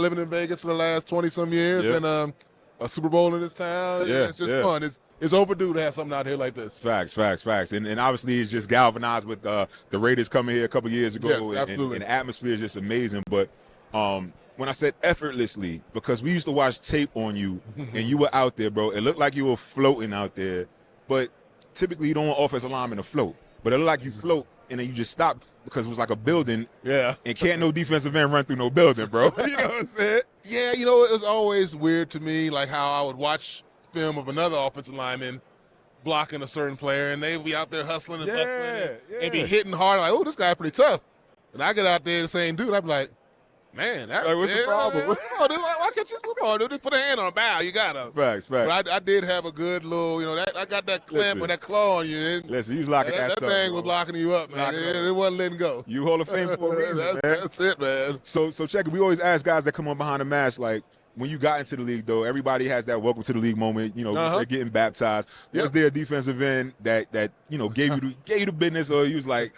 living in Vegas for the last 20-some years, Yep. and a Super Bowl in this town. Yeah, It's just yeah. fun. It's overdue to have something out here like this. Facts. And obviously it's just galvanized with the Raiders coming here a couple years ago. Yes, and absolutely. the atmosphere is just amazing. But when I said effortlessly, because we used to watch tape on you and you were out there, bro, it looked like you were floating out there. But typically you don't want offensive linemen to float. But it looked like you float and then you just stopped because it was like a building. Yeah. And can't no defensive end run through no building, bro. You know what I'm saying? Yeah, it was always weird to me, like how I would watch film of another offensive lineman blocking a certain player, and they'd be out there hustling and bustling and be hitting hard. Like, oh, this guy's pretty tough. And I get out there the same dude, I'd be like, man, what's the problem? Why can't you just put a hand on a bow? You got to. Facts. But I did have a good little, I got that clamp or that claw on you. Listen, you was locking that stuff, thing bro. was locking you up, man. It wasn't letting go. You Hall of Fame for a reason, man. That's it, man. So check it. We always ask guys that come on behind the mask, like, when you got into the league, though, everybody has that welcome to the league moment. They're getting baptized. Yep. Was there a defensive end that gave you the business, or you was like,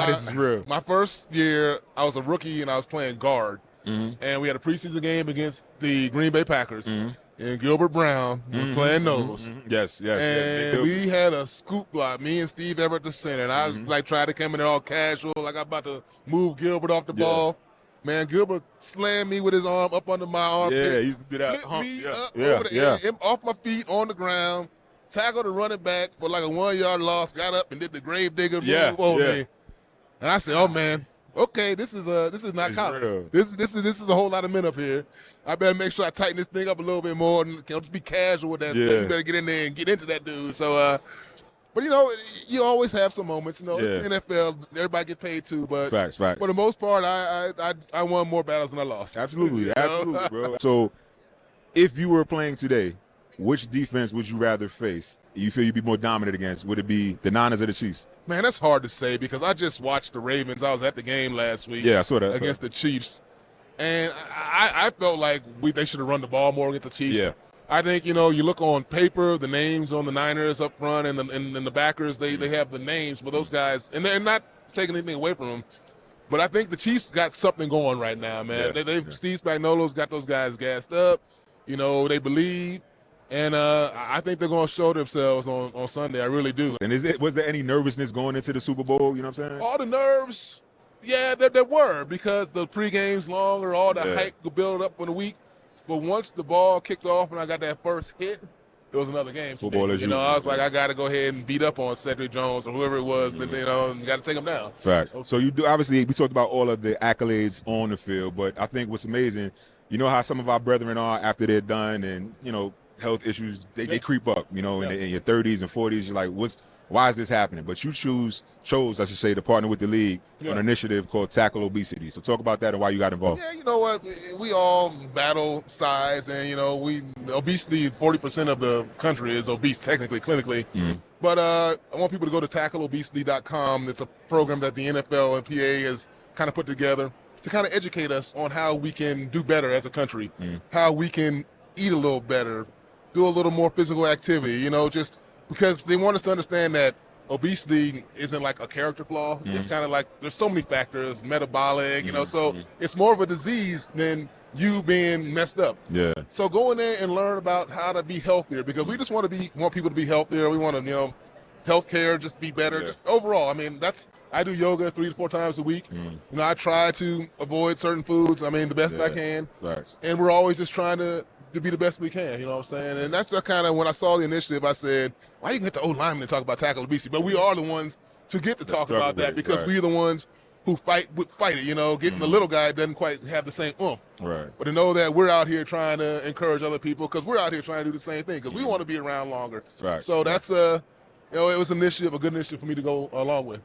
this is real? My first year, I was a rookie and I was playing guard, and we had a preseason game against the Green Bay Packers, and Gilbert Brown was playing nose. Yes. And we had a scoop block, me and Steve Everett the center, and I was like trying to come in there all casual, like I'm about to move Gilbert off the ball. Man, Gilbert slammed me with his arm up under my armpit. Yeah, he used to do that. Flipped me up over the end, off my feet on the ground, tackled the running back for like a 1-yard loss, got up and did the grave digger move over me. And I said, oh man, okay, this is not college. Real. This is a whole lot of men up here. I better make sure I tighten this thing up a little bit more and can't be casual with that. You better get in there and get into that dude. So but you always have some moments. It's the NFL. Everybody get paid too. But Facts. for the most part, I won more battles than I lost. Absolutely, bro. So, if you were playing today, which defense would you rather face? You feel you'd be more dominant against? Would it be the Niners or the Chiefs? Man, that's hard to say because I just watched the Ravens. I was at the game last week. Yeah, I saw that against the Chiefs, and I felt like they should have run the ball more against the Chiefs. Yeah. I think, you look on paper, the names on the Niners up front and the backers, they have the names, but those guys, and they're not taking anything away from them. But I think the Chiefs got something going right now, man. Steve Spagnuolo's got those guys gassed up. They believe. And I think they're going to show themselves on Sunday. I really do. And was there any nervousness going into the Super Bowl? You know what I'm saying? All the nerves, there were, because the pregame's longer, all the hype could build up in a week. But once the ball kicked off and I got that first hit, it was another game for me. I was like, I got to go ahead and beat up on Cedric Jones or whoever it was, and you got to take him down. Fact. So you do, obviously, we talked about all of the accolades on the field, but I think what's amazing, how some of our brethren are after they're done and, health issues, they creep up, in your 30s and 40s. You're like, why is this happening? But you chose, I should say, to partner with the league on an initiative called Tackle Obesity. So talk about that and why you got involved. Yeah, you know what? We all battle size, and obesity. 40% of the country is obese, technically, clinically. But I want people to go to tackleobesity.com. It's a program that the NFL and PA has kind of put together to kind of educate us on how we can do better as a country, how we can eat a little better, do a little more physical activity. Just because they want us to understand that obesity isn't like a character flaw. It's kind of like there's so many factors, metabolic, so it's more of a disease than you being messed up. Yeah. So go in there and learn about how to be healthier, because we just want people to be healthier. We want to, healthcare, just be better, just overall. I mean, I do yoga 3 to 4 times a week. I try to avoid certain foods. I mean, the best I can. Facts. And we're always just trying to be the best we can, you know what I'm saying? And that's kind of when I saw the initiative, I said, why you can get the old lineman to talk about tackle obesity? But we are the ones to get to talk about that, because we're the ones who fight it, getting the little guy doesn't quite have the same oomph. Right. But to know that we're out here trying to encourage other people, because we're out here trying to do the same thing, because we want to be around longer. Right. So that's it was a good initiative for me to go along with.